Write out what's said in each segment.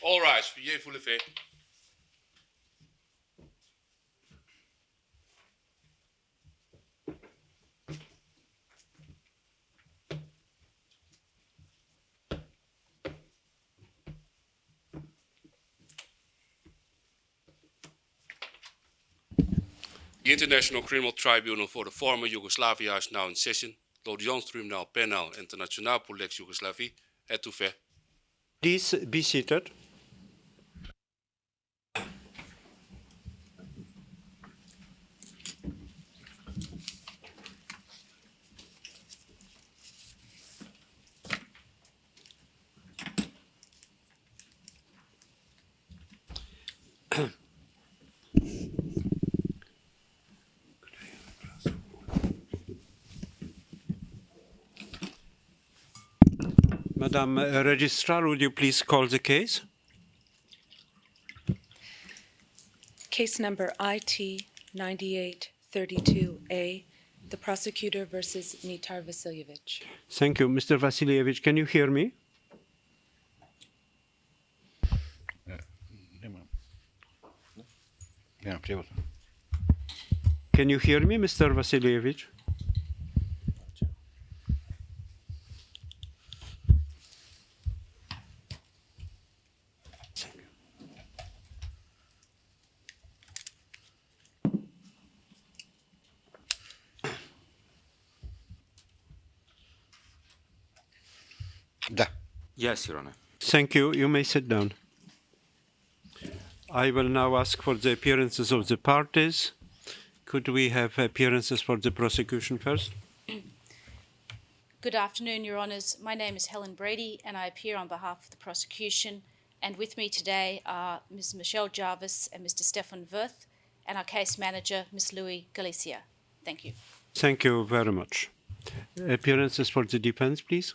All rise. Veuillez vous lever. The International Criminal Tribunal for the former Yugoslavia is now in session. L'audience-tribunal pénal international pour l'ex-Yougoslavie est ouvert. Please be seated. Madam Registrar, would you please call the case? Case number IT 9832A, the prosecutor versus Mitar Vasiljevich. Thank you. Mr. Vasiljevich, can you hear me? Can you hear me, Mr. Vasiljevich? Yes, Your Honor. Thank you. You may sit down. I will now ask for the appearances of the parties. Could we have appearances for the prosecution first? Good afternoon, Your Honours. My name is Helen Brady and I appear on behalf of the prosecution. And with me today are Ms. Michelle Jarvis and Mr. Stefan Wirth and our case manager, Ms. Louis Galicia. Thank you. Thank you very much. Appearances for the defense, please.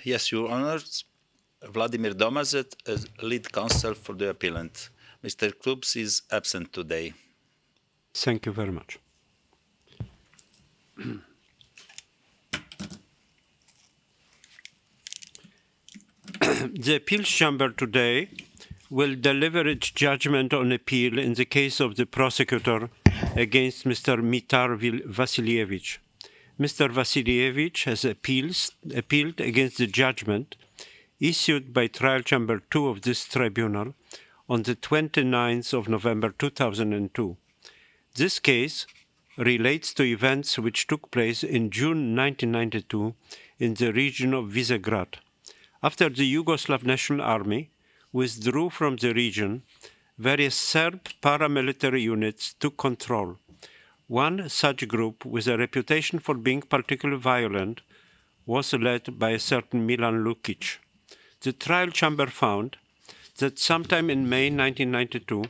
Yes, Your Honors. Vladimir Domazet, lead counsel for the appellant. Mr. Klubs is absent today. Thank you very much. The appeals chamber today will deliver its judgment on appeal in the case of the prosecutor against Mr. Mitar Vasiljevich. Mr. Vasiljevich has appealed against the judgment issued by Trial Chamber 2 of this tribunal on the 29th of November 2002. This case relates to events which took place in June 1992 in the region of Visegrad. After the Yugoslav National Army withdrew from the region, various Serb paramilitary units took control. One such group, with a reputation for being particularly violent, was led by a certain Milan Lukic. The trial chamber found that sometime in May 1992,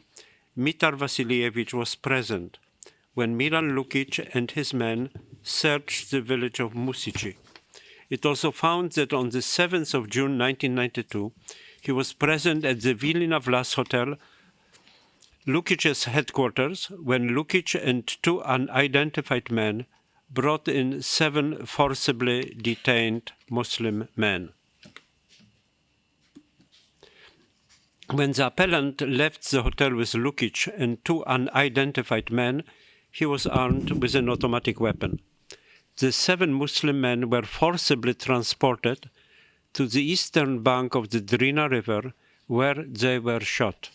Mitar Vasiljevich was present when Milan Lukic and his men searched the village of Musici. It also found that on the 7th of June 1992, he was present at the Vilna Vlas Hotel, Lukic's headquarters, when Lukic and two unidentified men brought in 7 forcibly detained Muslim men. When the appellant left the hotel with Lukic and 2 unidentified men, he was armed with an automatic weapon. The 7 Muslim men were forcibly transported to the eastern bank of the Drina River, where they were shot.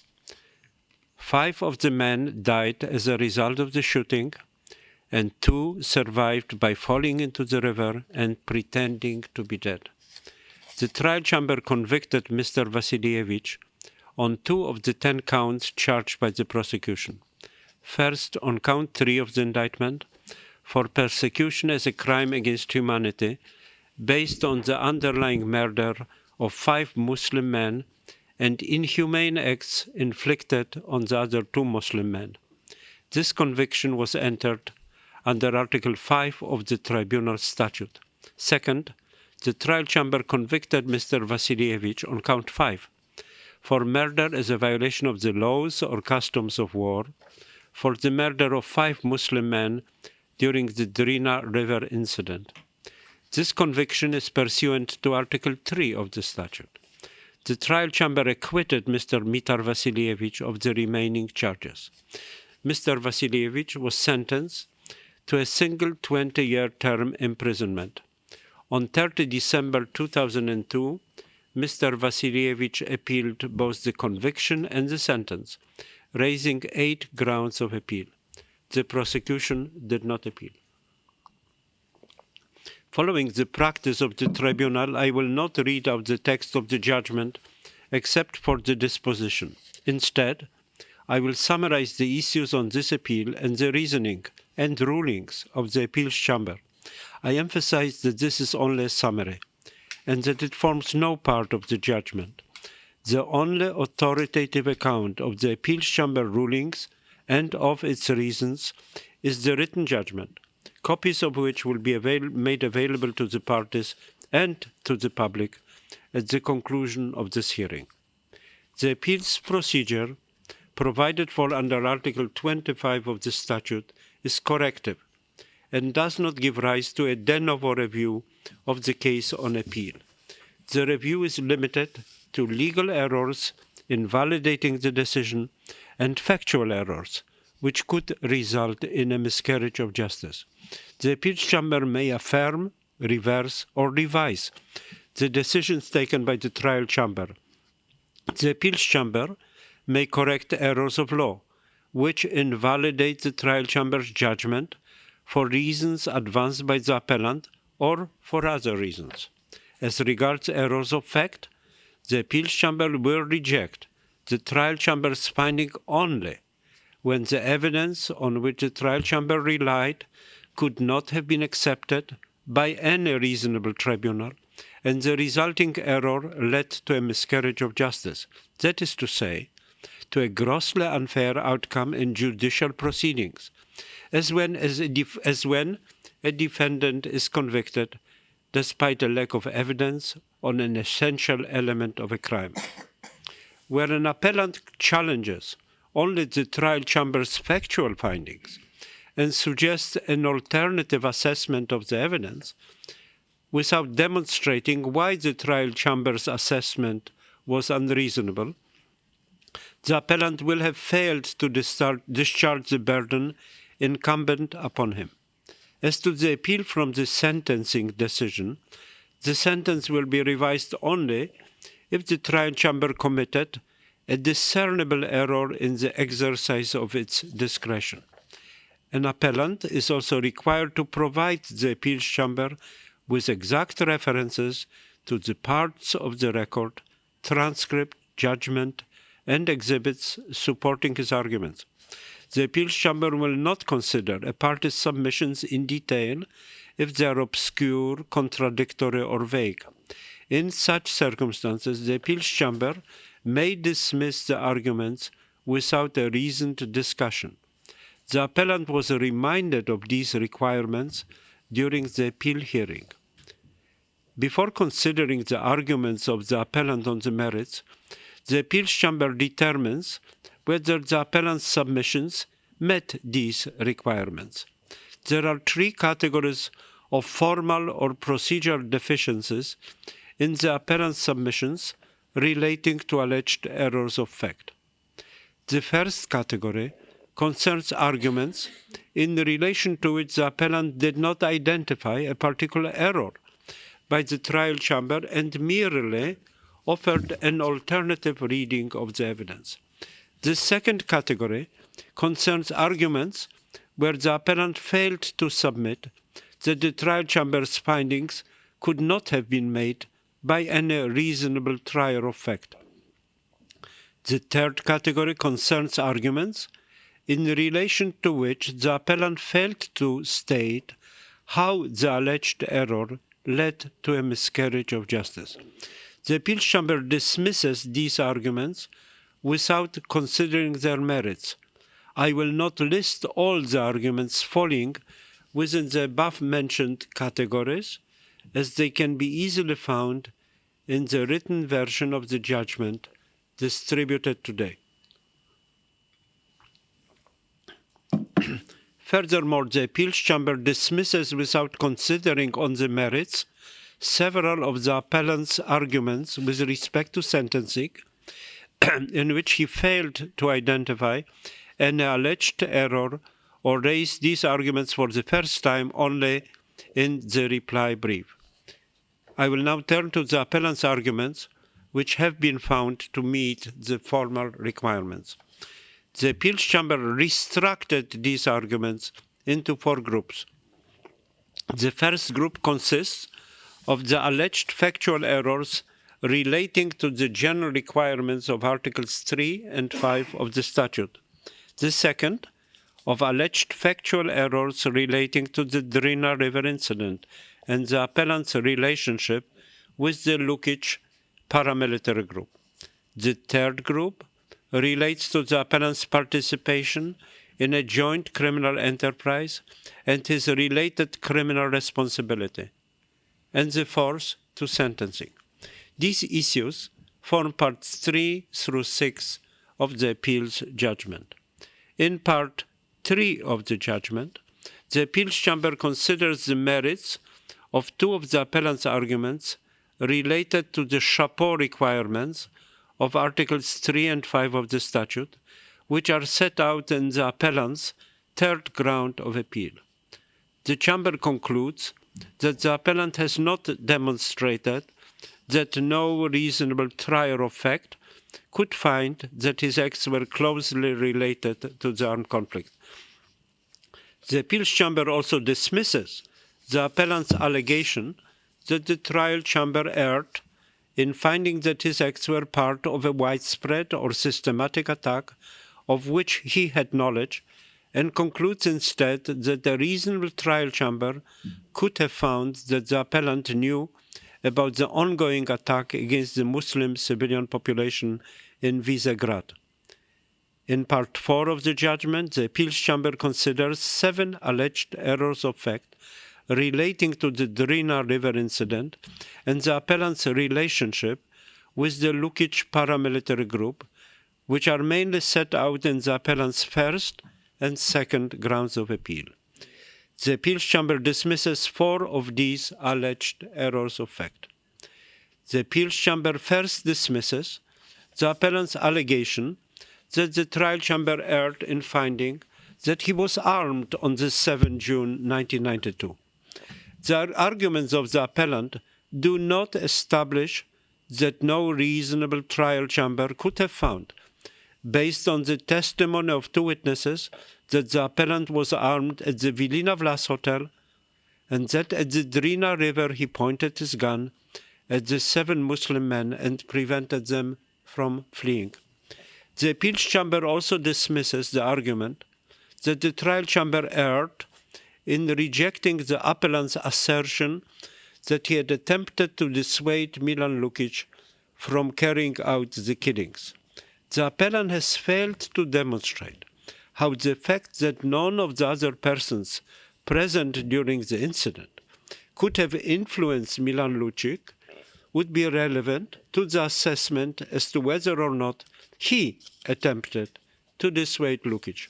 5 of the men died as a result of the shooting, and 2 survived by falling into the river and pretending to be dead. The trial chamber convicted Mr. Vasiljevich on 2 of the 10 counts charged by the prosecution. First, on count 3 of the indictment, for persecution as a crime against humanity, based on the underlying murder of 5 Muslim men and inhumane acts inflicted on the other 2 Muslim men. This conviction was entered under Article 5 of the Tribunal Statute. Second, the trial chamber convicted Mr. Vasiljevich on count 5 for murder as a violation of the laws or customs of war, for the murder of 5 Muslim men during the Drina River incident. This conviction is pursuant to Article 3 of the statute. The trial chamber acquitted Mr. Mitar Vasilievich of the remaining charges. Mr. Vasilievich was sentenced to a single 20-year term imprisonment. On 30 December 2002, Mr. Vasilievich appealed both the conviction and the sentence, raising 8 grounds of appeal. The prosecution did not appeal. Following the practice of the tribunal, I will not read out the text of the judgment except for the disposition. Instead, I will summarize the issues on this appeal and the reasoning and rulings of the appeals chamber. I emphasize that this is only a summary and that it forms no part of the judgment. The only authoritative account of the appeals chamber rulings and of its reasons is the written judgment, copies of which will be made available to the parties and to the public at the conclusion of this hearing. The appeals procedure provided for under Article 25 of the statute is corrective and does not give rise to a de novo review of the case on appeal. The review is limited to legal errors invalidating the decision and factual errors which could result in a miscarriage of justice. The appeals chamber may affirm, reverse, or revise the decisions taken by the trial chamber. The appeals chamber may correct errors of law, which invalidate the trial chamber's judgment for reasons advanced by the appellant or for other reasons. As regards errors of fact, the appeals chamber will reject the trial chamber's finding only when the evidence on which the trial chamber relied could not have been accepted by any reasonable tribunal, and the resulting error led to a miscarriage of justice, that is to say, to a grossly unfair outcome in judicial proceedings, as when a defendant is convicted despite a lack of evidence on an essential element of a crime. Where an appellant challenges only the trial chamber's factual findings and suggests an alternative assessment of the evidence without demonstrating why the trial chamber's assessment was unreasonable, the appellant will have failed to discharge the burden incumbent upon him. As to the appeal from the sentencing decision, the sentence will be revised only if the trial chamber committed a discernible error in the exercise of its discretion. An appellant is also required to provide the appeals chamber with exact references to the parts of the record, transcript, judgment, and exhibits supporting his arguments. The appeals chamber will not consider a party's submissions in detail if they are obscure, contradictory, or vague. In such circumstances, the appeals chamber may dismiss the arguments without a reasoned discussion. The appellant was reminded of these requirements during the appeal hearing. Before considering the arguments of the appellant on the merits, the appeals chamber determines whether the appellant's submissions met these requirements. There are 3 categories of formal or procedural deficiencies in the appellant's submissions relating to alleged errors of fact. The first category concerns arguments in relation to which the appellant did not identify a particular error by the trial chamber and merely offered an alternative reading of the evidence. The second category concerns arguments where the appellant failed to submit that the trial chamber's findings could not have been made by any reasonable trier of fact. The third category concerns arguments in relation to which the appellant failed to state how the alleged error led to a miscarriage of justice. The appeals chamber dismisses these arguments without considering their merits. I will not list all the arguments falling within the above-mentioned categories, as they can be easily found in the written version of the judgment distributed today. Furthermore, the appeals chamber dismisses without considering on the merits several of the appellant's arguments with respect to sentencing, in which he failed to identify an alleged error or raise these arguments for the first time only in the reply brief. I will now turn to the appellant's arguments, which have been found to meet the formal requirements. The Appeals Chamber restructured these arguments into 4 groups. The first group consists of the alleged factual errors relating to the general requirements of Articles 3 and 5 of the statute. The second, of alleged factual errors relating to the Drina River incident and the appellant's relationship with the Lukic paramilitary group. The third group relates to the appellant's participation in a joint criminal enterprise and his related criminal responsibility. And the fourth, to sentencing. These issues form parts 3 through 6 of the appeals judgment. In part 3 of the judgment, the Appeals Chamber considers the merits of 2 of the appellant's arguments related to the chapeau requirements of Articles 3 and 5 of the statute, which are set out in the appellant's third ground of appeal. The Chamber concludes that the appellant has not demonstrated that no reasonable trier of fact could find that his acts were closely related to the armed conflict. The Appeals Chamber also dismisses the appellant's allegation that the trial chamber erred in finding that his acts were part of a widespread or systematic attack of which he had knowledge, and concludes instead that the reasonable trial chamber could have found that the appellant knew about the ongoing attack against the Muslim civilian population in Visegrad. In Part 4 of the judgment, the Appeals Chamber considers 7 alleged errors of fact relating to the Drina River incident and the appellant's relationship with the Lukic paramilitary group, which are mainly set out in the appellant's first and second grounds of appeal. The Appeals Chamber dismisses 4 of these alleged errors of fact. The Appeals Chamber first dismisses the appellant's allegation that the trial chamber erred in finding that he was armed on the 7th June 1992. The arguments of the appellant do not establish that no reasonable trial chamber could have found, based on the testimony of 2 witnesses, that the appellant was armed at the Vilina Vlas Hotel and that at the Drina River he pointed his gun at the 7 Muslim men and prevented them from fleeing. The Appeals Chamber also dismisses the argument that the trial chamber erred in rejecting the appellant's assertion that he had attempted to dissuade Milan Lukic from carrying out the killings. The appellant has failed to demonstrate how the fact that none of the other persons present during the incident could have influenced Milan Lukic would be relevant to the assessment as to whether or not he attempted to dissuade Lukic.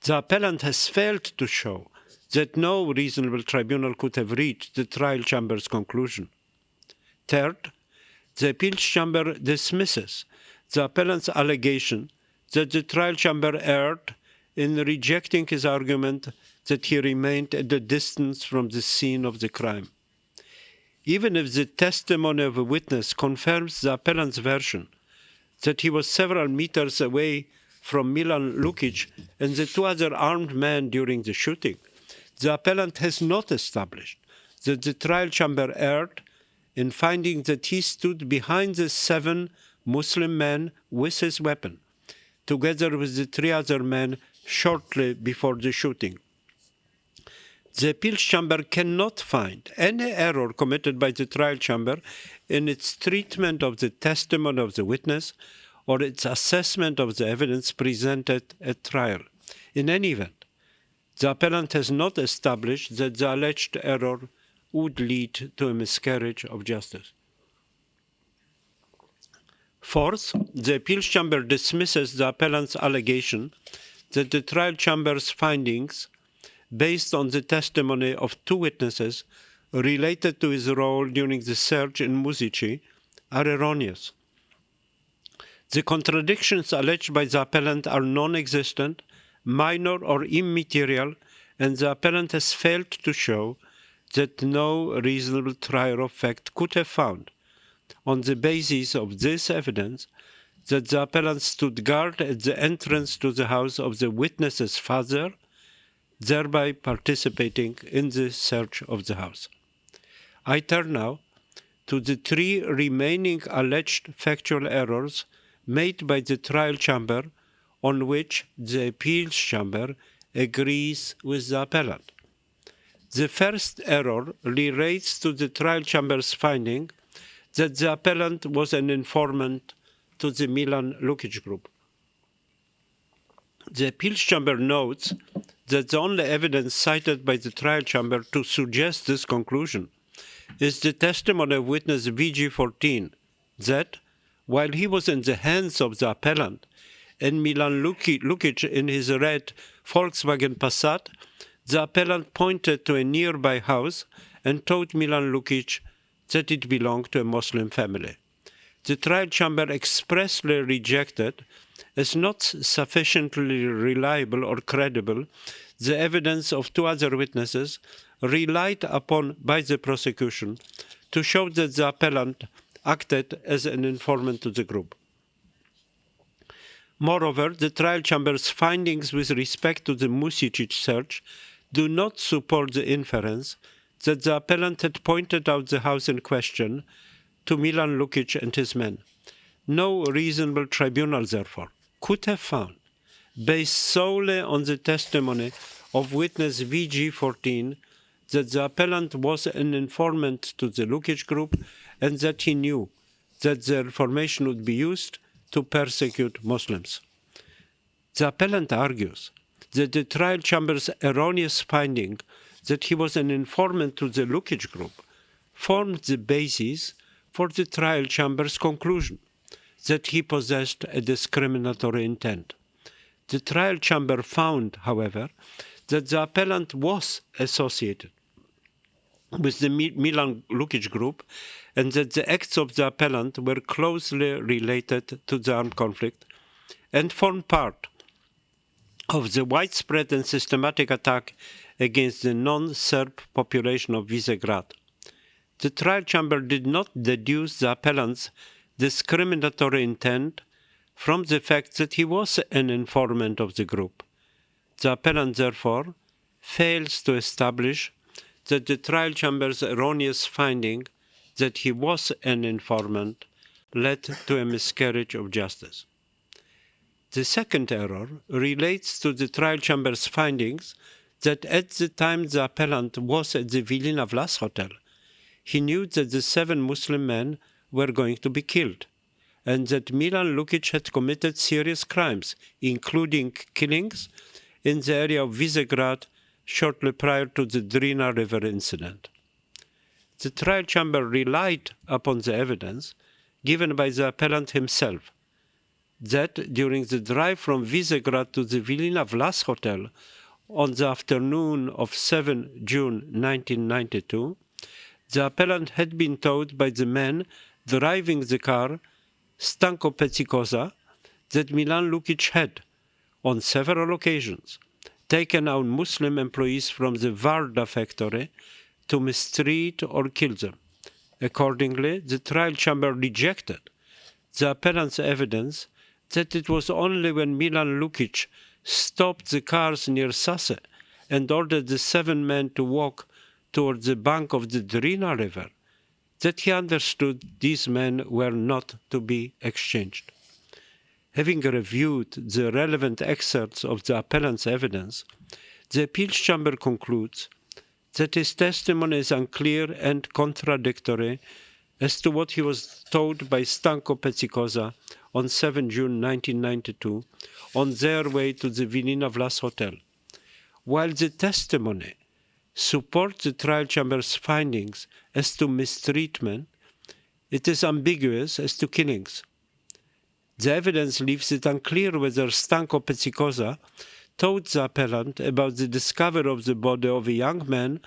The appellant has failed to show that no reasonable tribunal could have reached the trial chamber's conclusion. Third, the Appeals Chamber dismisses the appellant's allegation that the trial chamber erred in rejecting his argument that he remained at a distance from the scene of the crime. Even if the testimony of a witness confirms the appellant's version that he was several meters away from Milan Lukic and the 2 other armed men during the shooting, the appellant has not established that the trial chamber erred in finding that he stood behind the 7 Muslim men with his weapon, together with the 3 other men shortly before the shooting. The Appeals Chamber cannot find any error committed by the trial chamber in its treatment of the testimony of the witness or its assessment of the evidence presented at trial. In any event, the appellant has not established that the alleged error would lead to a miscarriage of justice. Fourth, the Appeals Chamber dismisses the appellant's allegation that the trial chamber's findings, based on the testimony of 2 witnesses, related to his role during the search in Musici are erroneous. The contradictions alleged by the appellant are non-existent, minor or immaterial, and the appellant has failed to show that no reasonable trier of fact could have found, on the basis of this evidence, that the appellant stood guard at the entrance to the house of the witness's father, thereby participating in the search of the house. I turn now to the three remaining alleged factual errors made by the trial chamber on which the appeals chamber agrees with the appellant. The first error relates to the trial chamber's finding that the appellant was an informant to the Milan Lukic group. The appeals chamber notes that the only evidence cited by the trial chamber to suggest this conclusion is the testimony of witness VG14 that, while he was in the hands of the appellant and Milan Lukic in his red Volkswagen Passat, the appellant pointed to a nearby house and told Milan Lukic that it belonged to a Muslim family. The trial chamber expressly rejected, as not sufficiently reliable or credible, the evidence of two other witnesses relied upon by the prosecution to show that the appellant acted as an informant to the group. Moreover, the trial chamber's findings with respect to the Musici search do not support the inference that the appellant had pointed out the house in question to Milan Lukic and his men. No reasonable tribunal, therefore, could have found, based solely on the testimony of witness VG14, that the appellant was an informant to the Lukic group and that he knew that the information would be used to persecute Muslims. The appellant argues that the trial chamber's erroneous finding that he was an informant to the Lukic group formed the basis for the trial chamber's conclusion that he possessed a discriminatory intent. The trial chamber found, however, that the appellant was associated with the Milan Lukic group and that the acts of the appellant were closely related to the armed conflict and formed part of the widespread and systematic attack against the non-Serb population of Visegrad. The trial chamber did not deduce the appellant's discriminatory intent from the fact that he was an informant of the group. The appellant, therefore, fails to establish that the trial chamber's erroneous finding that he was an informant led to a miscarriage of justice. The second error relates to the trial chamber's findings that at the time the appellant was at the Vilina Vlas hotel, he knew that the 7 Muslim men were going to be killed, and that Milan Lukic had committed serious crimes, including killings, in the area of Visegrad shortly prior to the Drina River incident. The trial chamber relied upon the evidence given by the appellant himself that during the drive from Visegrad to the Vilina Vlas hotel on the afternoon of 7 June 1992, the appellant had been told by the man driving the car, Stanko Pecikoza, that Milan Lukic had, on several occasions, taken out Muslim employees from the Varda factory to mistreat or kill them. Accordingly, the trial chamber rejected the appellant's evidence that it was only when Milan Lukic stopped the cars near Sase and ordered the 7 men to walk towards the bank of the Drina River that he understood these men were not to be exchanged. Having reviewed the relevant excerpts of the appellant's evidence, the appeals chamber concludes that his testimony is unclear and contradictory as to what he was told by Stanko Pecikoza on 7 June 1992 on their way to the Vilina Vlas hotel. While the testimony supports the trial chamber's findings as to mistreatment, it is ambiguous as to killings. The evidence leaves it unclear whether Stanko Pecikoza told the appellant about the discovery of the body of a young man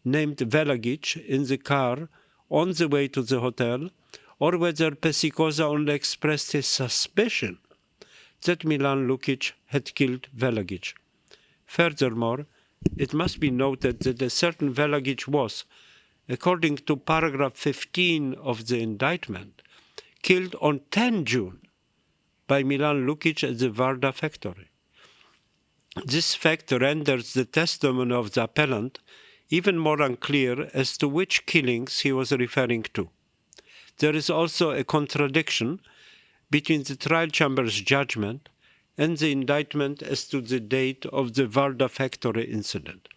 named Velagic in the car on the way to the hotel, or whether Pesikosa only expressed his suspicion that Milan Lukic had killed Velagic. Furthermore, it must be noted that a certain Velagic was, according to paragraph 15 of the indictment, killed on 10 June by Milan Lukic at the Varda factory. This fact renders the testimony of the appellant even more unclear as to which killings he was referring to. There is also a contradiction between the trial chamber's judgment and the indictment as to the date of the Varda factory incident.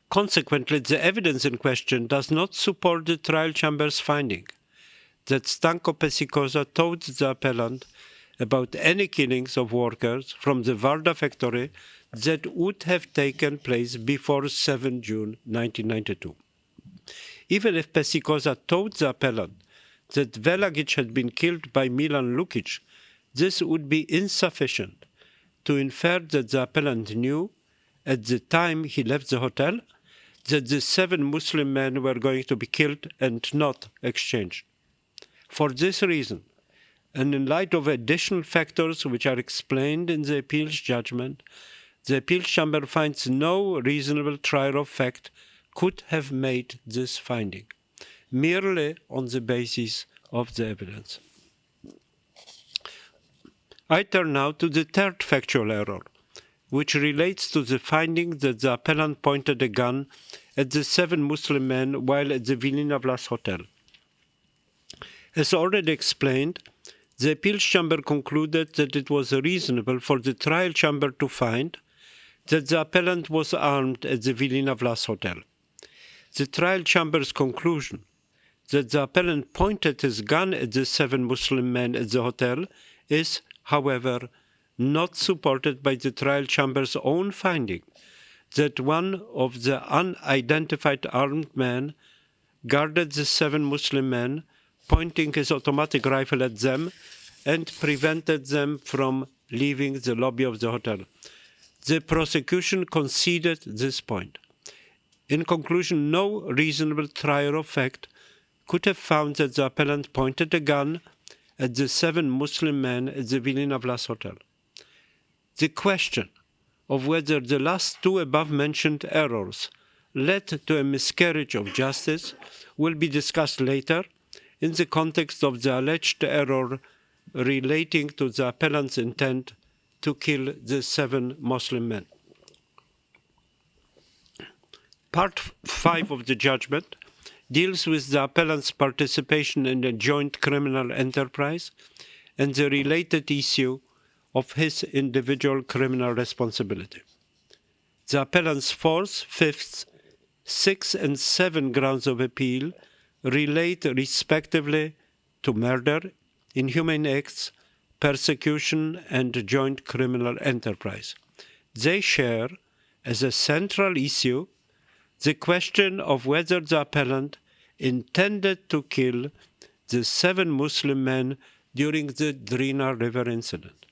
Consequently, the evidence in question does not support the trial chamber's finding that Stanko Pesikosa told the appellant about any killings of workers from the Varda factory that would have taken place before 7 June 1992. Even if Pesikosa told the appellant that Velagic had been killed by Milan Lukic, this would be insufficient to infer that the appellant knew, at the time he left the hotel, that the 7 Muslim men were going to be killed and not exchanged. For this reason, and in light of additional factors which are explained in the appeals judgment, the appeals chamber finds no reasonable trier of fact could have made this finding, merely on the basis of the evidence. I turn now to the third factual error, which relates to the finding that the appellant pointed a gun at the 7 Muslim men while at the Vilina Vlas hotel. As already explained, the appeals chamber concluded that it was reasonable for the trial chamber to find that the appellant was armed at the Vilina Vlas hotel. The trial chamber's conclusion that the appellant pointed his gun at the 7 Muslim men at the hotel is, however, not supported by the trial chamber's own finding that one of the unidentified armed men guarded the 7 Muslim men, pointing his automatic rifle at them and prevented them from leaving the lobby of the hotel. The prosecution conceded this point. In conclusion, no reasonable trier of fact could have found that the appellant pointed a gun at the 7 Muslim men at the Vilina Vlas hotel. The question of whether the last 2 above-mentioned errors led to a miscarriage of justice will be discussed later in the context of the alleged error relating to the appellant's intent to kill the 7 Muslim men. Part 5 of the judgment deals with the appellant's participation in a joint criminal enterprise and the related issue of his individual criminal responsibility. The appellant's 4th, 5th, 6th, and 7th grounds of appeal relate respectively to murder, inhumane acts, persecution, and joint criminal enterprise. They share, as a central issue, the question of whether the appellant intended to kill the 7 Muslim men during the Drina River incident.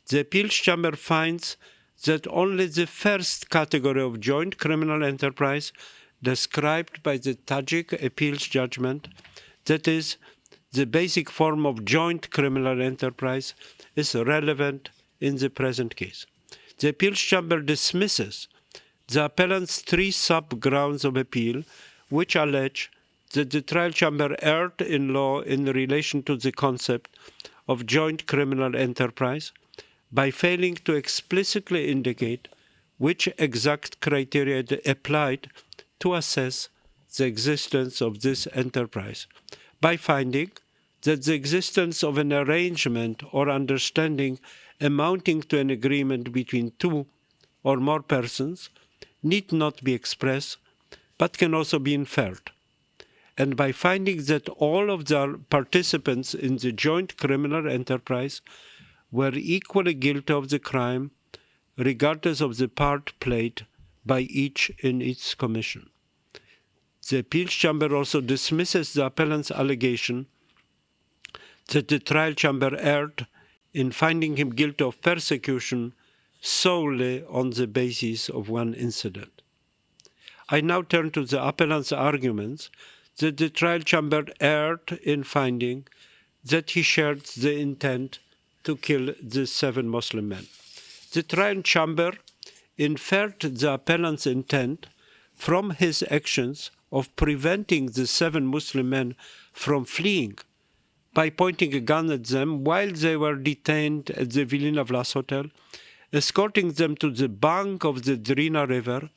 The appeals chamber finds that only the first category of joint criminal enterprise described by the Tajik appeals judgment, that is, the basic form of joint criminal enterprise, is relevant in the present case. The appeals chamber dismisses the appellant's 3 sub-grounds of appeal, which allege that the trial chamber erred in law in relation to the concept of joint criminal enterprise by failing to explicitly indicate which exact criteria it applied to assess the existence of this enterprise, by finding that the existence of an arrangement or understanding amounting to an agreement between 2 or more persons need not be expressed, but can also be inferred, and by finding that all of the participants in the joint criminal enterprise were equally guilty of the crime, regardless of the part played by each in its commission. The appeals chamber also dismisses the appellant's allegation that the trial chamber erred in finding him guilty of persecution solely on the basis of one incident. I now turn to the appellant's arguments that the trial chamber erred in finding that he shared the intent to kill the 7 Muslim men. The trial chamber inferred the appellant's intent from his actions of preventing the 7 Muslim men from fleeing by pointing a gun at them while they were detained at the Vilina Vlas Hotel, escorting them to the bank of the Drina River,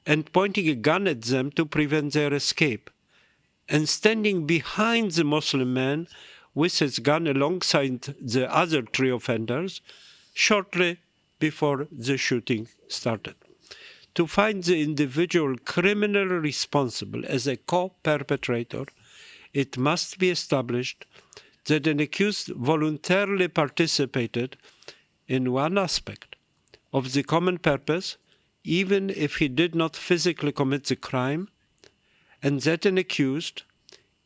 and pointing a gun at them to prevent their escape, and standing behind the Muslim man with his gun alongside the other 3 offenders shortly before the shooting started. To find the individual criminally responsible as a co-perpetrator, it must be established that an accused voluntarily participated in one aspect of the common purpose, even if he did not physically commit the crime, and that an accused,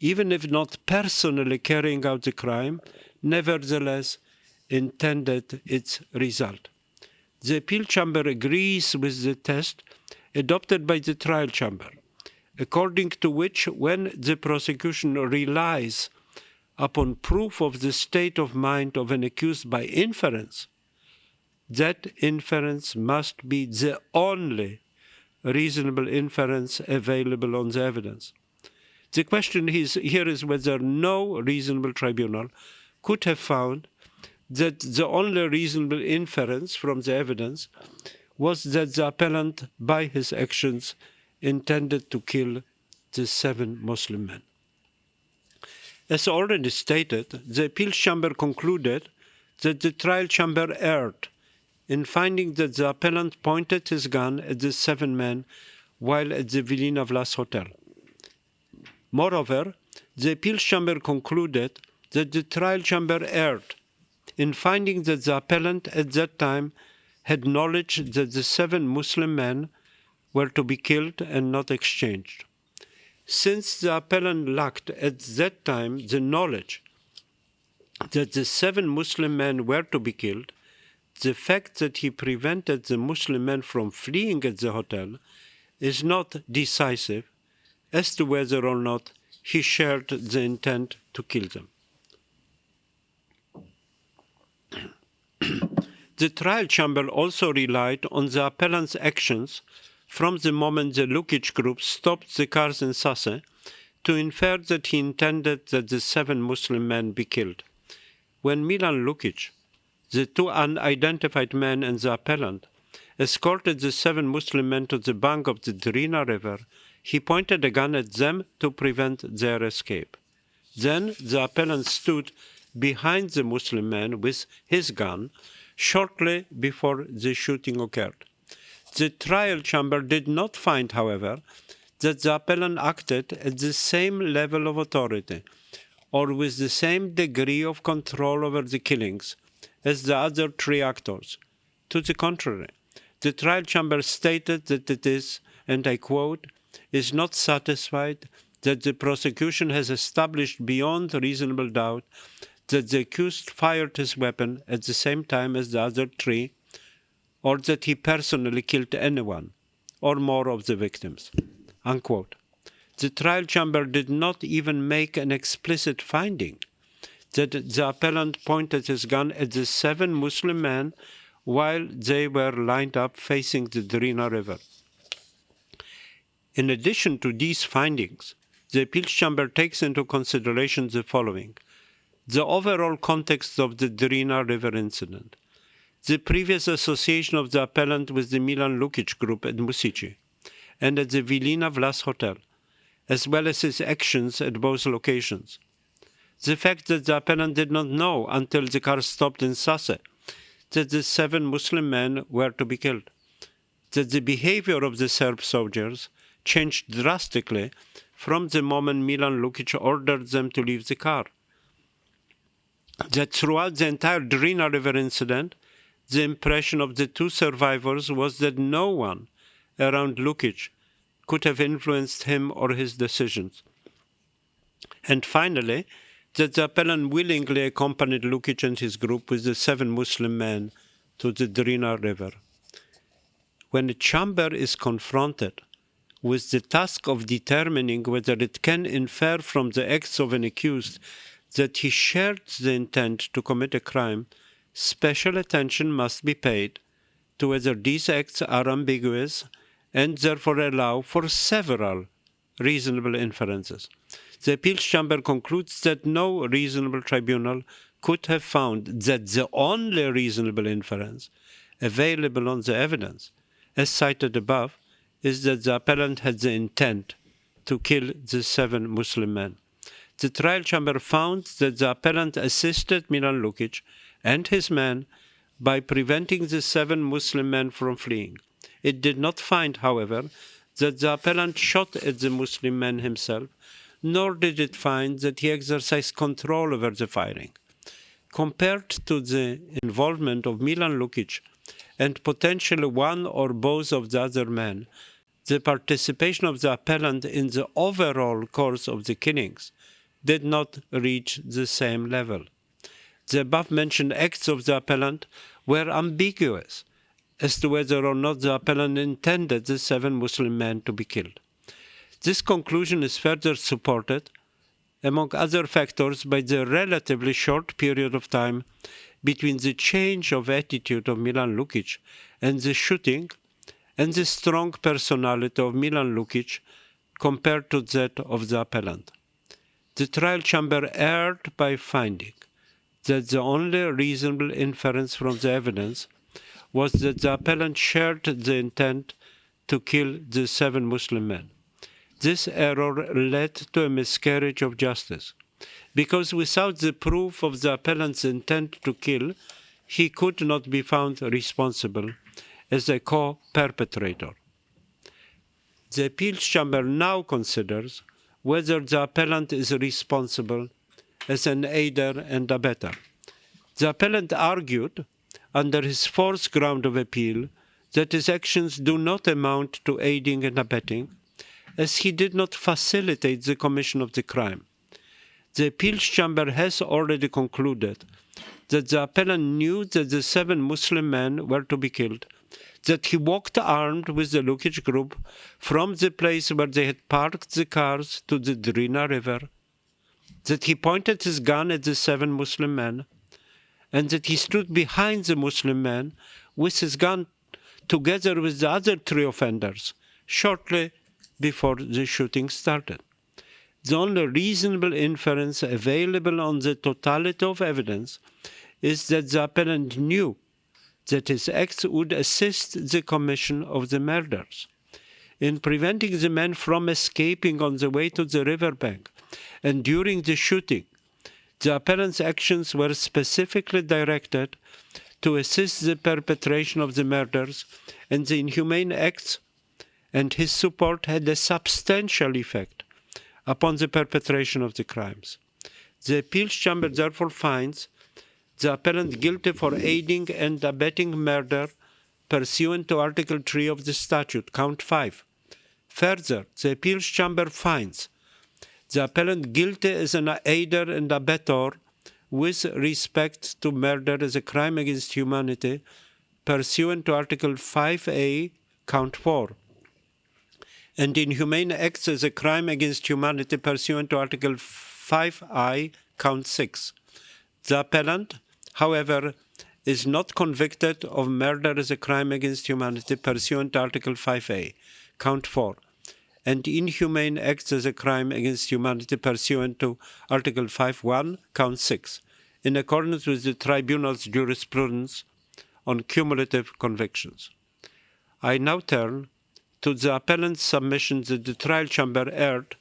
even if not personally carrying out the crime, nevertheless intended its result. The appeal chamber agrees with the test adopted by the trial chamber, according to which when the prosecution relies upon proof of the state of mind of an accused by inference, that inference must be the only reasonable inference available on the evidence. The question here is whether no reasonable tribunal could have found that the only reasonable inference from the evidence was that the appellant, by his actions, intended to kill the 7 Muslim men. As already stated, the appeal chamber concluded that the trial chamber erred in finding that the appellant pointed his gun at the 7 men while at the Vilina Vlas Hotel. Moreover, the appeal chamber concluded that the trial chamber erred in finding that the appellant at that time had knowledge that the 7 Muslim men were to be killed and not exchanged. Since the appellant lacked at that time the knowledge that the 7 Muslim men were to be killed, the fact that he prevented the Muslim men from fleeing at the hotel is not decisive as to whether or not he shared the intent to kill them. The trial chamber also relied on the appellant's actions from the moment the Lukic group stopped the cars in Sase to infer that he intended that the 7 Muslim men be killed. When Milan Lukic, the 2 unidentified men and the appellant, escorted the 7 Muslim men to the bank of the Drina River, he pointed a gun at them to prevent their escape. Then the appellant stood behind the Muslim men with his gun shortly before the shooting occurred. The trial chamber did not find, however, that the appellant acted at the same level of authority or with the same degree of control over the killings as the other 3 actors. To the contrary, the trial chamber stated that it is, and I quote, is not satisfied that the prosecution has established beyond reasonable doubt that the accused fired his weapon at the same time as the other 3, or that he personally killed anyone or more of the victims, unquote. The trial chamber did not even make an explicit finding that the appellant pointed his gun at the 7 Muslim men while they were lined up facing the Drina River. In addition to these findings, the appeals chamber takes into consideration the following: the overall context of the Drina River incident, the previous association of the appellant with the Milan Lukic group at Musici and at the Vilina Vlas Hotel, as well as his actions at both locations, the fact that the appellant did not know until the car stopped in Sase that the 7 Muslim men were to be killed, that the behavior of the Serb soldiers changed drastically from the moment Milan Lukic ordered them to leave the car, that throughout the entire Drina River incident, the impression of the 2 survivors was that no one around Lukic could have influenced him or his decisions. And finally, that the appellant willingly accompanied Lukic and his group with the 7 Muslim men to the Drina River. When the chamber is confronted with the task of determining whether it can infer from the acts of an accused that he shared the intent to commit a crime, special attention must be paid to whether these acts are ambiguous and therefore allow for several reasonable inferences. The appeals chamber concludes that no reasonable tribunal could have found that the only reasonable inference available on the evidence, as cited above, is that the appellant had the intent to kill the 7 Muslim men. The trial chamber found that the appellant assisted Milan Lukic and his men by preventing the 7 Muslim men from fleeing. It did not find, however, that the appellant shot at the Muslim men himself, nor did it find that he exercised control over the firing. Compared to the involvement of Milan Lukic and potentially one or both of the other men, the participation of the appellant in the overall course of the killings did not reach the same level. The above-mentioned acts of the appellant were ambiguous as to whether or not the appellant intended the 7 Muslim men to be killed. This conclusion is further supported, among other factors, by the relatively short period of time between the change of attitude of Milan Lukic and the shooting, and the strong personality of Milan Lukic compared to that of the appellant. The trial chamber erred by finding that the only reasonable inference from the evidence was that the appellant shared the intent to kill the 7 Muslim men. This error led to a miscarriage of justice, because without the proof of the appellant's intent to kill, he could not be found responsible as a co-perpetrator. The appeals chamber now considers whether the appellant is responsible as an aider and abettor. The appellant argued, under his 4th ground of appeal, that his actions do not amount to aiding and abetting, as he did not facilitate the commission of the crime. The appeals chamber has already concluded that the appellant knew that the 7 Muslim men were to be killed, that he walked armed with the Lukic group from the place where they had parked the cars to the Drina River, that he pointed his gun at the 7 Muslim men, and that he stood behind the Muslim men with his gun together with the other 3 offenders shortly before the shooting started. The only reasonable inference available on the totality of evidence is that the appellant knew that his acts would assist the commission of the murders. In preventing the men from escaping on the way to the riverbank and during the shooting, the appellant's actions were specifically directed to assist the perpetration of the murders and the inhumane acts, and his support had a substantial effect upon the perpetration of the crimes. The appeals chamber therefore finds the appellant guilty for aiding and abetting murder pursuant to Article 3 of the statute, count 5. Further, the appeals chamber finds the appellant guilty as an aider and abettor with respect to murder as a crime against humanity pursuant to Article 5A, count 4, and inhumane acts as a crime against humanity pursuant to Article 5I, count 6. The appellant, however, is not convicted of murder as a crime against humanity pursuant to Article 5A, count 4, and inhumane acts as a crime against humanity pursuant to Article 5.1, count 6, in accordance with the tribunal's jurisprudence on cumulative convictions. I now turn to the appellant's submission that the trial chamber erred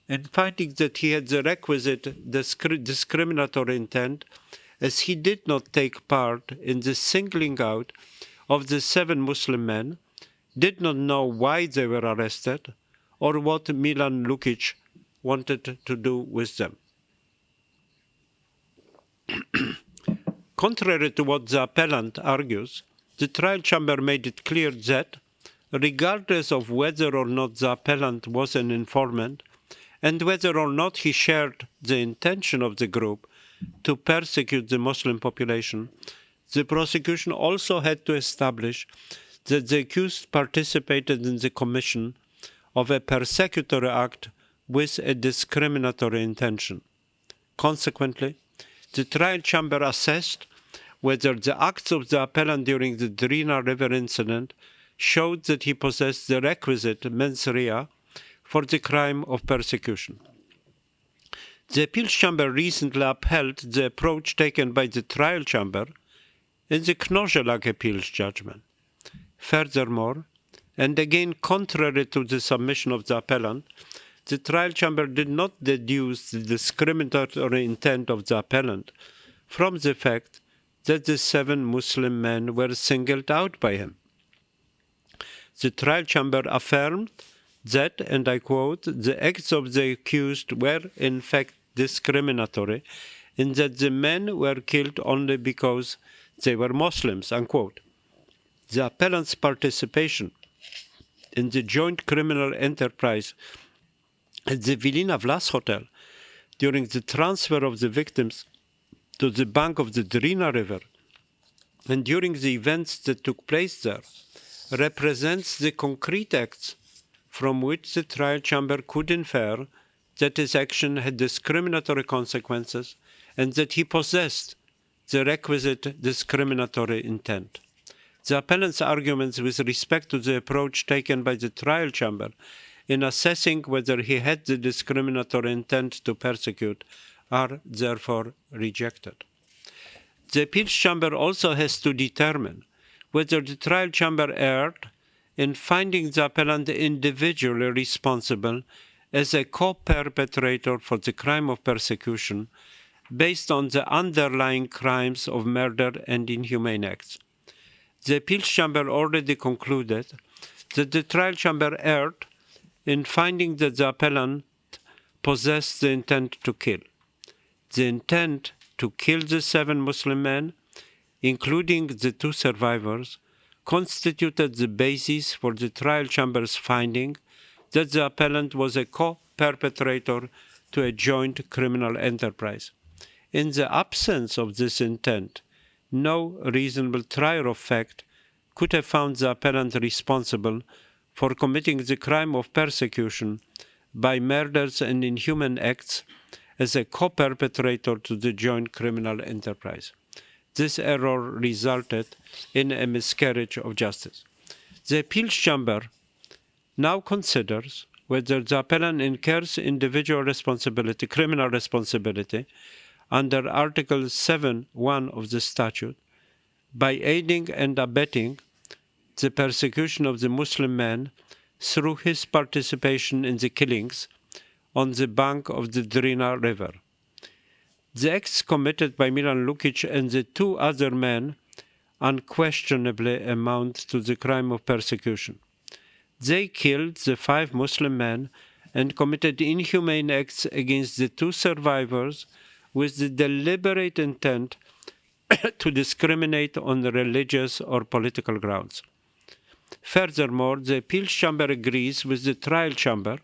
in finding that he had the requisite discriminatory intent, as he did not take part in the singling out of the 7 Muslim men, did not know why they were arrested, or what Milan Lukic wanted to do with them. Contrary to what the appellant argues, the trial chamber made it clear that, regardless of whether or not the appellant was an informant, and whether or not he shared the intention of the group to persecute the Muslim population, the prosecution also had to establish that the accused participated in the commission of a persecutory act with a discriminatory intention. Consequently, the trial chamber assessed whether the acts of the appellant during the Drina River incident showed that he possessed the requisite mens rea for the crime of persecution. The appeals chamber recently upheld the approach taken by the trial chamber in the Knożelak appeals judgment. Furthermore, and again contrary to the submission of the appellant, the trial chamber did not deduce the discriminatory intent of the appellant from the fact that the 7 Muslim men were singled out by him. The trial chamber affirmed that, and I quote, the acts of the accused were in fact discriminatory in that the men were killed only because they were Muslims, unquote. The appellant's participation in the joint criminal enterprise at the Vilina Vlas Hotel during the transfer of the victims to the bank of the Drina River and during the events that took place there represents the concrete acts from which the trial chamber could infer that his action had discriminatory consequences and that he possessed the requisite discriminatory intent. The appellant's arguments with respect to the approach taken by the trial chamber in assessing whether he had the discriminatory intent to persecute are therefore rejected. The appeals chamber also has to determine whether the trial chamber erred in finding the appellant individually responsible as a co-perpetrator for the crime of persecution based on the underlying crimes of murder and inhumane acts. The appeals chamber already concluded that the trial chamber erred in finding that the appellant possessed the intent to kill. The intent to kill the 7 Muslim men, including the 2 survivors, constituted the basis for the trial chamber's finding that the appellant was a co-perpetrator to a joint criminal enterprise. In the absence of this intent, no reasonable trier of fact could have found the appellant responsible for committing the crime of persecution by murders and inhuman acts as a co-perpetrator to the joint criminal enterprise. This error resulted in a miscarriage of justice. The appeals chamber now considers whether the appellant incurs individual responsibility, criminal responsibility, under Article 7(1) of the statute by aiding and abetting the persecution of the Muslim men through his participation in the killings on the bank of the Drina River. The acts committed by Milan Lukic and the 2 other men unquestionably amount to the crime of persecution. They killed the 5 Muslim men and committed inhumane acts against the 2 survivors with the deliberate intent to discriminate on religious or political grounds. Furthermore, the appeals chamber agrees with the trial chamber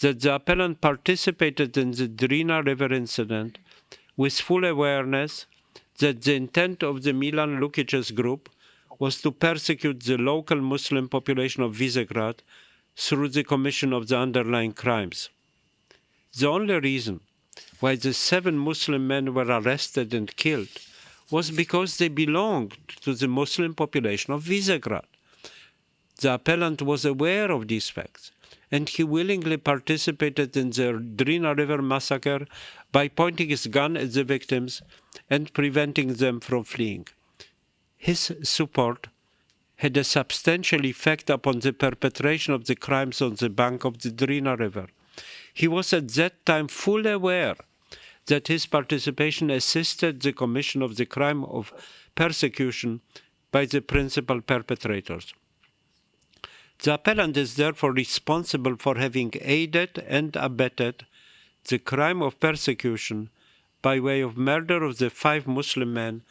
that the appellant participated in the Drina River incident with full awareness that the intent of the Milan Lukic's group was to persecute the local Muslim population of Visegrad through the commission of the underlying crimes. The only reason why the 7 Muslim men were arrested and killed was because they belonged to the Muslim population of Visegrad. The appellant was aware of these facts, and he willingly participated in the Drina River massacre by pointing his gun at the victims and preventing them from fleeing. His support had a substantial effect upon the perpetration of the crimes on the bank of the Drina River. He was at that time fully aware that his participation assisted the commission of the crime of persecution by the principal perpetrators. The appellant is therefore responsible for having aided and abetted the crime of persecution by way of murder of the 5 Muslim men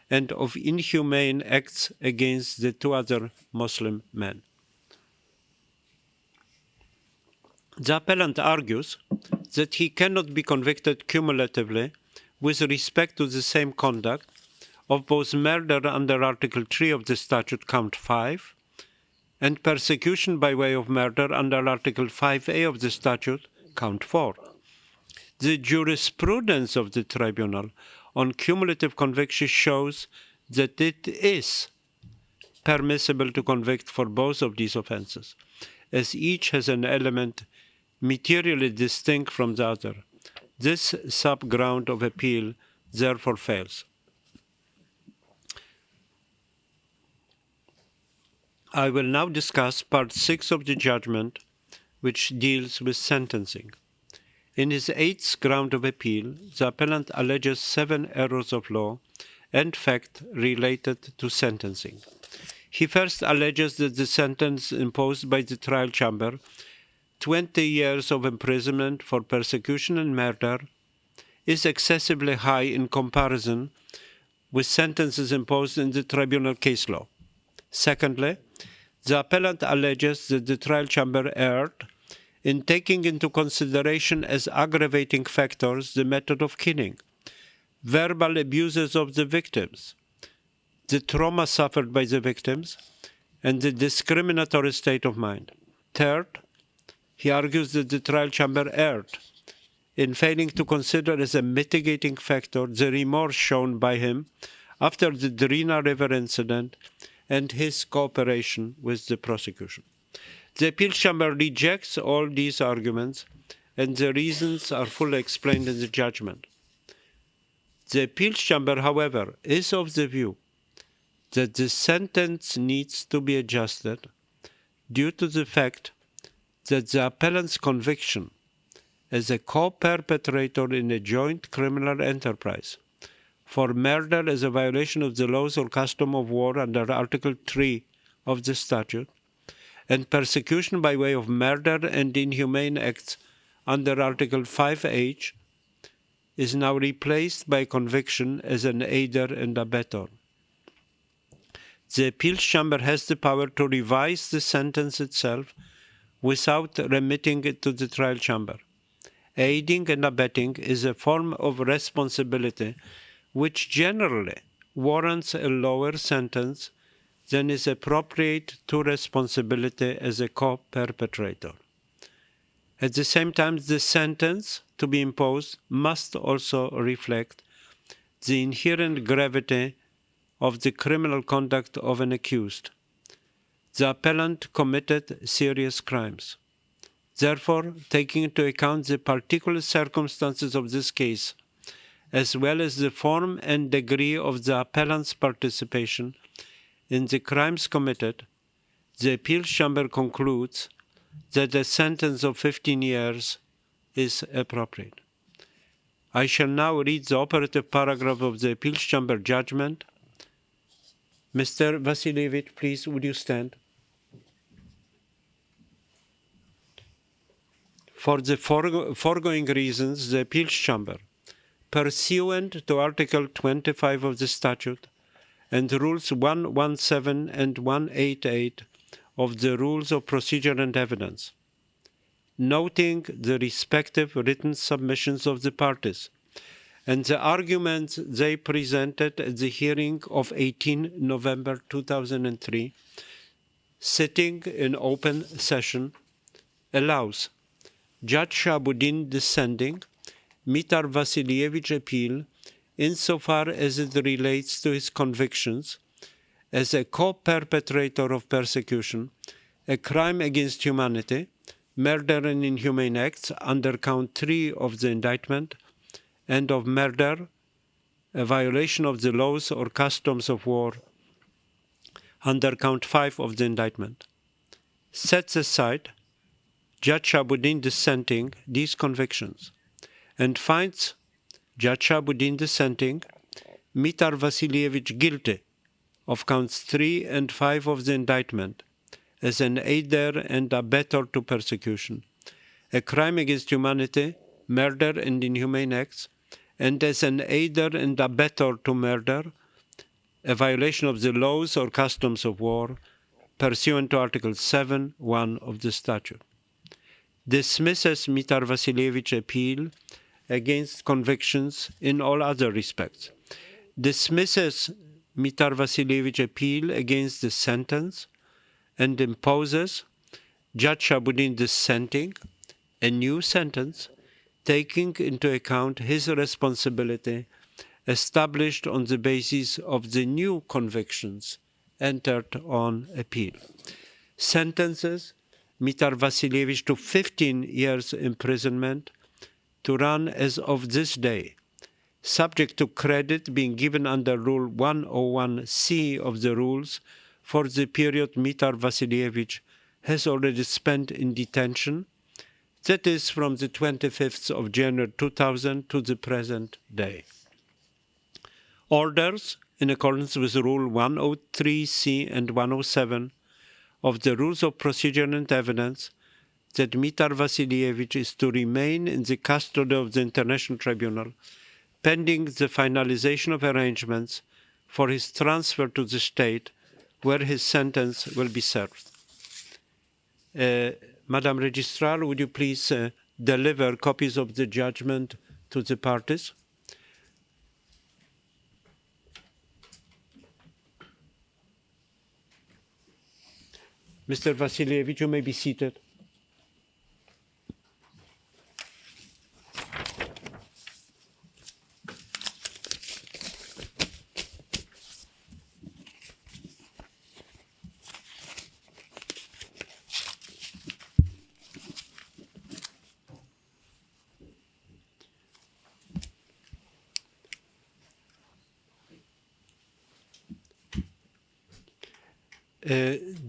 and of inhumane acts against the 2 other Muslim men. The appellant argues that he cannot be convicted cumulatively with respect to the same conduct of both murder under Article 3 of the statute, count 5, and persecution by way of murder under Article 5A of the statute, count 4. The jurisprudence of the tribunal on cumulative conviction shows that it is permissible to convict for both of these offences, as each has an element materially distinct from the other. This sub-ground of appeal therefore fails. I will now discuss Part 6 of the judgment, which deals with sentencing. In his 8th ground of appeal, the appellant alleges 7 errors of law and fact related to sentencing. He first alleges that the sentence imposed by the trial chamber, 20 years of imprisonment for persecution and murder, is excessively high in comparison with sentences imposed in the tribunal case law. Secondly, the appellant alleges that the trial chamber erred in taking into consideration as aggravating factors the method of killing, verbal abuses of the victims, the trauma suffered by the victims, and the discriminatory state of mind. Third, he argues that the trial chamber erred in failing to consider as a mitigating factor the remorse shown by him after the Drina River incident and his cooperation with the prosecution. The appeals chamber rejects all these arguments, and the reasons are fully explained in the judgment. The appeals chamber, however, is of the view that the sentence needs to be adjusted due to the fact that the appellant's conviction as a co-perpetrator in a joint criminal enterprise for murder as a violation of the laws or custom of war under Article 3 of the statute, and persecution by way of murder and inhumane acts under Article 5H is now replaced by conviction as an aider and abettor. The appeals chamber has the power to revise the sentence itself without remitting it to the trial chamber. Aiding and abetting is a form of responsibility which generally warrants a lower sentence than is appropriate to responsibility as a co-perpetrator. At the same time, the sentence to be imposed must also reflect the inherent gravity of the criminal conduct of an accused. The appellant committed serious crimes. Therefore, taking into account the particular circumstances of this case, as well as the form and degree of the appellant's participation in the crimes committed, the appeals chamber concludes that a sentence of 15 years is appropriate. I shall now read the operative paragraph of the appeals chamber judgment. Mr. Vasilievich, please, would you stand? For the foregoing reasons, the appeals chamber, pursuant to Article 25 of the statute and Rules 117 and 188 of the Rules of Procedure and Evidence, noting the respective written submissions of the parties and the arguments they presented at the hearing of 18 November 2003, sitting in open session, allows Judge Shahabuddin dissenting, Mitar Vasilievich appeal, insofar as it relates to his convictions as a co-perpetrator of persecution, a crime against humanity, murder and inhumane acts under count 3 of the indictment, and of murder, a violation of the laws or customs of war under count 5 of the indictment. Sets aside, Judge Shahabuddin dissenting, these convictions, and finds Judge Shahabuddin dissenting, Mitar Vasilievich guilty of counts 3 and 5 of the indictment as an aider and abettor to persecution, a crime against humanity, murder and inhumane acts, and as an aider and abettor to murder, a violation of the laws or customs of war, pursuant to Article 7(1) of the statute. Dismisses Mitar Vasilievich appeal against convictions in all other respects. Dismisses Mitar Vasilievich appeal against the sentence and imposes Judge Shahabuddin dissenting a new sentence, taking into account his responsibility established on the basis of the new convictions entered on appeal. Sentences Mitar Vasilievich to 15 years imprisonment to run as of this day, subject to credit being given under Rule 101C of the rules for the period Mitar Vasilievich has already spent in detention, that is from the 25th of January 2000 to the present day. Orders, in accordance with Rule 103C and 107 of the Rules of Procedure and Evidence, that Mitar Vasilievich is to remain in the custody of the International Tribunal pending the finalization of arrangements for his transfer to the state where his sentence will be served. Madam Registrar, would you please deliver copies of the judgment to the parties? Mr. Vasilievich, you may be seated.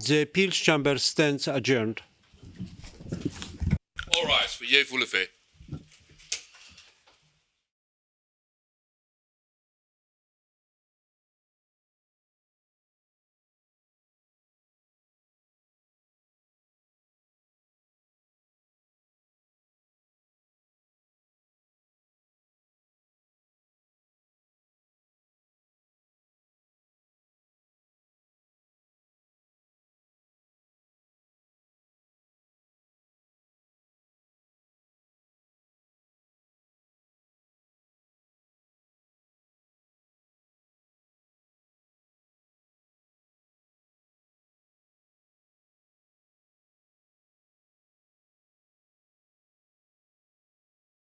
The appeals chamber stands adjourned. All rise for Yevu Lefe.